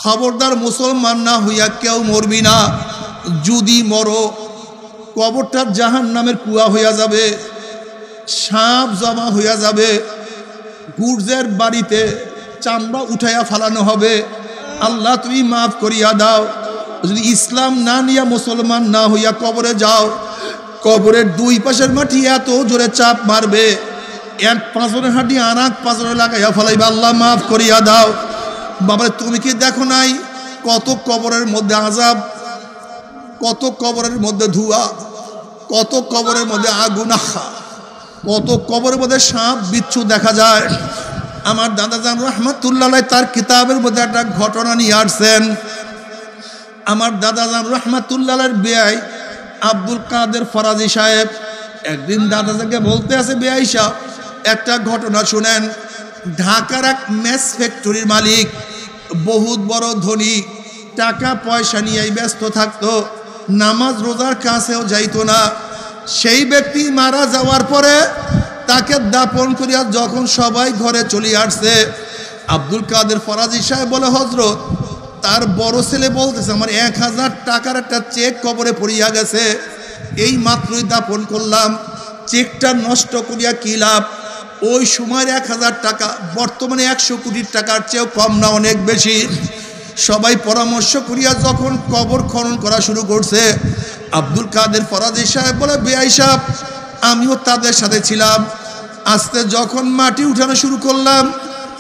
খবরদার মুসলমান না হইয়া কেউ মরবি না। যদি মরো কবরটা জাহান্নামের কুয়া হইয়া যাবে, সাপ জমা হইয়া যাবে, গুর্জের বাড়িতে চামড়া উঠাইয়া ফালানো হবে। আল্লাহ তুমি মাফ করিয়া দাও। যদি ইসলাম না নিয়া মুসলমান না হইয়া কবরে যাও, কবরের দুই পাশের মাটি এত জোরে চাপ মারবে, এক পাঁচরের হাঁটি আর এক পাঁচরে লাগাইয়া ফেলাইবে। আল্লাহ মাফ করিয়া দাও। বাবা তুমি কি দেখো নাই কত কবরের মধ্যে আযাব, কত কবরের মধ্যে ধোঁয়া, কত কবরের মধ্যে আগুন, কত কবরের মধ্যে সাপ বিচ্ছু দেখা যায়। আমার দাদাজান রহমাতুল্লাহ তার কিতাবের মধ্যে একটা ঘটনা নিয়ে আসছেন। আমার দাদাজান রহমাতুল্লাহ বেয়াই আব্দুল কাদের ফরাজি সাহেব একদিন দাদাজানকে বলতে আছে, বেয়াই সাহেব একটা ঘটনা শুনেন। ঢাকার এক মেস ফ্যাক্টরির মালিক, বহুত বড় ধনী, টাকা পয়সা নিয়ে ব্যস্ত থাকতো, নামাজ রোজার কাছেও যাইতো না। সেই ব্যক্তি মারা যাওয়ার পরে তাকে দাপন করিয়া যখন সবাই ঘরে চলে আসছে, আব্দুল কাদের ফরাজি সাহেব বলে, হযরত তার বড় ছেলে বলতেছে আমার 1000 টাকার একটা চেক কবরে পড়িয়া গেছে, এই মাত্রই দাপন করলাম, চেকটা নষ্ট করিয়া কি লাভ? ওই সময়ের 1000 টাকা বর্তমানে 100 কোটি টাকার চেয়েও কম না, অনেক বেশি। সবাই পরামর্শ করিয়া যখন কবর খনন করা শুরু করছে, আব্দুল কাদের ফরাজি সাহেব বলে, বেয়াই সাহেব আমিও তাদের সাথে ছিলাম। আস্তে যখন মাটি উঠানো শুরু করলাম,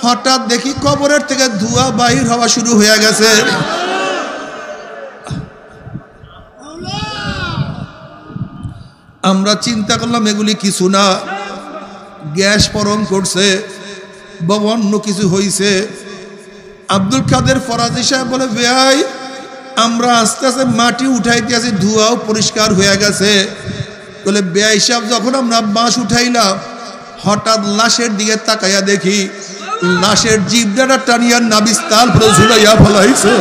হঠাৎ দেখি কবরের থেকে ধোঁয়া বাহির হওয়া শুরু হয়ে গেছে। আমরা চিন্তা করলাম এগুলি কিছু না, গ্যাস পরম করছে বা অন্য কিছু হয়েছে। আব্দুল কাদের ফরাজি সাহেব বলে, বেয়াই আমরা আস্তে আস্তে মাটি উঠাইতে আছি, ধোঁয়াও পরিষ্কার হয়ে গেছে। বলে, বেয়াই সাহেব যখন আমরা বাঁশ উঠাইলাম, হঠাৎ লাশের দিকে তাকাইয়া দেখি লাশের জিভটা টানিয়া নাবিস্তাল করে ঝুলাইয়া ফেলাইছে,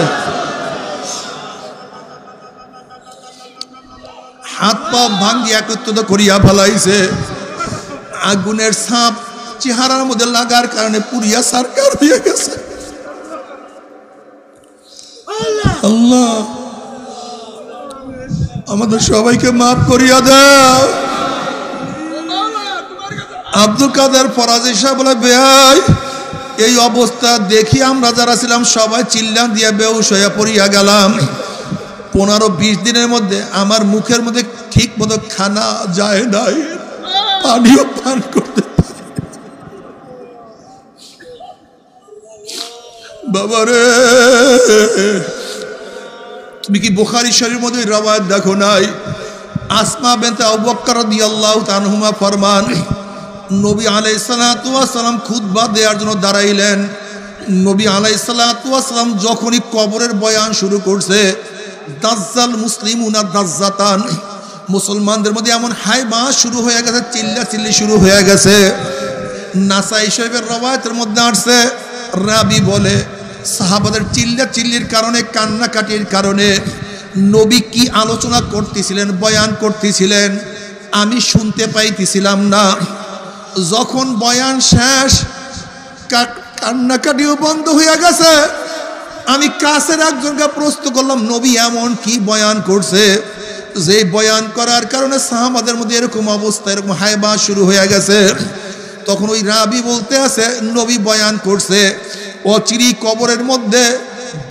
হাত পা ভাঙ্গি একত্রিত করিয়া ফেলাইছে। আগুনের ছাপ চেহারার মধ্যে লাগার কারণে পুরিয়া সারকার হয়ে গেছে। আল্লাহ আমাদের সবাইকে মাফ করিয়া দাও। আব্দুল কাদের ফরাজি সাহেব বলে, বেয়াই এই অবস্থা দেখি আমরা যারা ছিলাম সবাই চিল্লান দিয়ে বেহুশ হয়ে পড়িয়া গেলাম। 15-20 দিনের মধ্যে আমার মুখের মধ্যে ঠিক মতো খানা যায় নাই, পানিও পান করতে পারি। বাবারে তুমি কি বুখারী শরীফের মধ্যে রওয়ায়াত দেখো নাই? আসমা বিনতে আবু বকর রাদিয়াল্লাহু তাআলা আনহুমা ফরমান, নবী আলাইহিস সালাতু ওয়াস সালাম খুতবা দেওয়ার জন্য দাঁড়াইলেন। নবী আলাইহিস সালাতু ওয়াস সালাম যখনই কবরের বয়ান শুরু করছে, দাজ্জাল মুসলিমুনা দাজ্জাতান, মুসলমানদের মধ্যে এমন হাইবা শুরু হয়ে গেছে, চিল্লাচিল্লি শুরু হয়ে গেছে। নাসাই শরীফের রওয়ায়াতের মধ্যে আসছে, রাবি বলে সাহাবাদের চিল্লাচিল্লির কারণে, কান্নাকাটির কারণে নবী কি আলোচনা করতেছিলেন, বয়ান করতেছিলেন আমি শুনতে পাইতেছিলাম না। যখন বয়ান শেষ, কান্নাকাটিও বন্ধ হয়ে গেছে। আমি কাছের একজনকে প্রশ্ন করলাম, নবী এমন কি বয়ান করছে যে বয়ান করার কারণে সাহাবাদের মধ্যে এরকম অবস্থা, এরকম হাইবা শুরু হয়ে গেছে? তখন ওই রাবি বলতে আছে, নবী বয়ান করছে অচিরি কবরের মধ্যে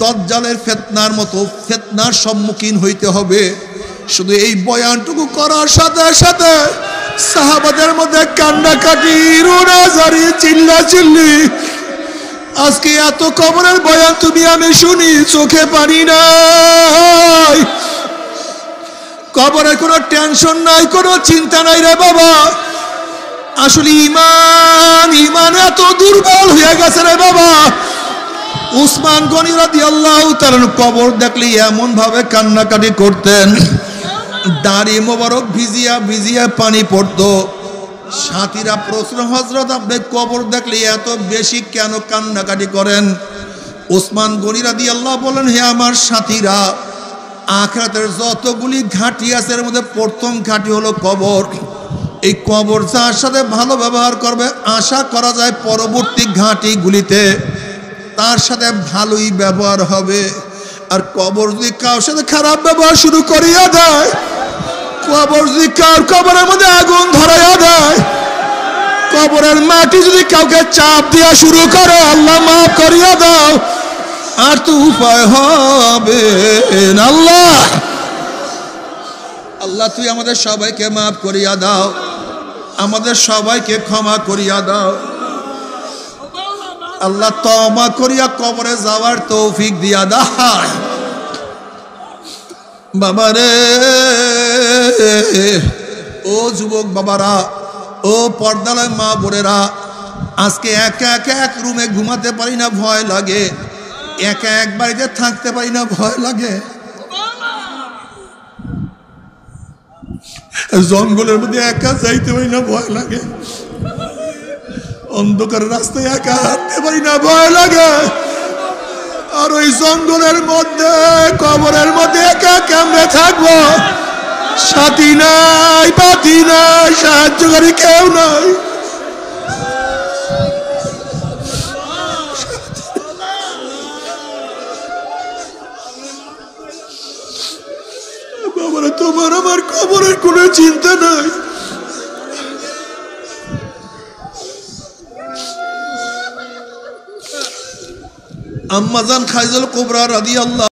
দাজ্জালের ফিতনার মতো ফিতনার সম্মুখীন হইতে হবে। শুধু এই বয়ানটুকু করার সাথে সাথে সাহাবাদের মধ্যে কান্নাকাটি, রোনাজারি, চিল্লাচিল্লি। আজকে এত কবরের বয়ান তুমি আমি শুনি, চোখে পানি নাই, কবরের কোনো টেনশন নাই, কোনো চিন্তা নাই রে বাবা। আসলে ইমান এত দুর্বল হয়ে গেছে রে বাবা। উসমান গনি রাদিয়াল্লাহু তাআলা কবর দেখলে এমন ভাবে কান্নাকাটি করতেন, দাড়ি মোবারক ভিজিয়া ভিজিয়া পানি পড়তো। সাথীরা প্রশ্ন, হযরত আপনি কবর দেখলে এত বেশি কেন কান্নাকাটি করেন? উসমান গনি রাদিয়াল্লাহু বলেন, হে আমার সাথীরা, আখিরাতের যতগুলি ঘাঁটি আছে এর মধ্যে প্রথম ঘাঁটি হলো কবর। এই কবর যার সাথে ভালো ব্যবহার করবে, আশা করা যায় পরবর্তী ঘাঁটিগুলিতে তার সাথে ভালোই ব্যবহার হবে। আর কবর যদি কারোর সাথে খারাপ ব্যবহার শুরু করিয়া দেয়, কবর যদি কবরের মধ্যে আগুন ধরাইয়া দেয়, কবরের মাটি যদি কাউকে চাপ দেওয়া শুরু করে, আল্লাহ মাফ করিয়া দাও, আর তো উপায় হবে না। আল্লাহ আল্লাহ তুই আমাদের সবাইকে মাফ করিয়া দাও, আমাদের সবাইকে ক্ষমা করিয়া দাও। আল্লাহ তওবা করিয়া কবরে যাওয়ার তৌফিক দিয়া দাও। বাবারে, ও যুবক বাবারা, ও পর্দালয় মা বোনেরা, আজকে একা একা এক রুমে ঘুমাতে পারি না, ভয় লাগে। একা এক বাড়িতে থাকতে পারি না, ভয় লাগে। জঙ্গলের মধ্যে একা যাইতে পারি না, ভয় লাগে। অন্ধকারের রাস্তায় একা হাঁটতে পারি না, ভয় লাগে। আর ওই জঙ্গলের মধ্যে কবরের মধ্যে একা কেমনে থাকবো? সাথী নাই, পাতি নাই, সাহায্যকারী কেউ নাই। বাবারা, তোমার আমার কবরের কোনো চিন্তা নাই। আম্মাজান খাইজুল কুবরা রাদিয়াল্লাহু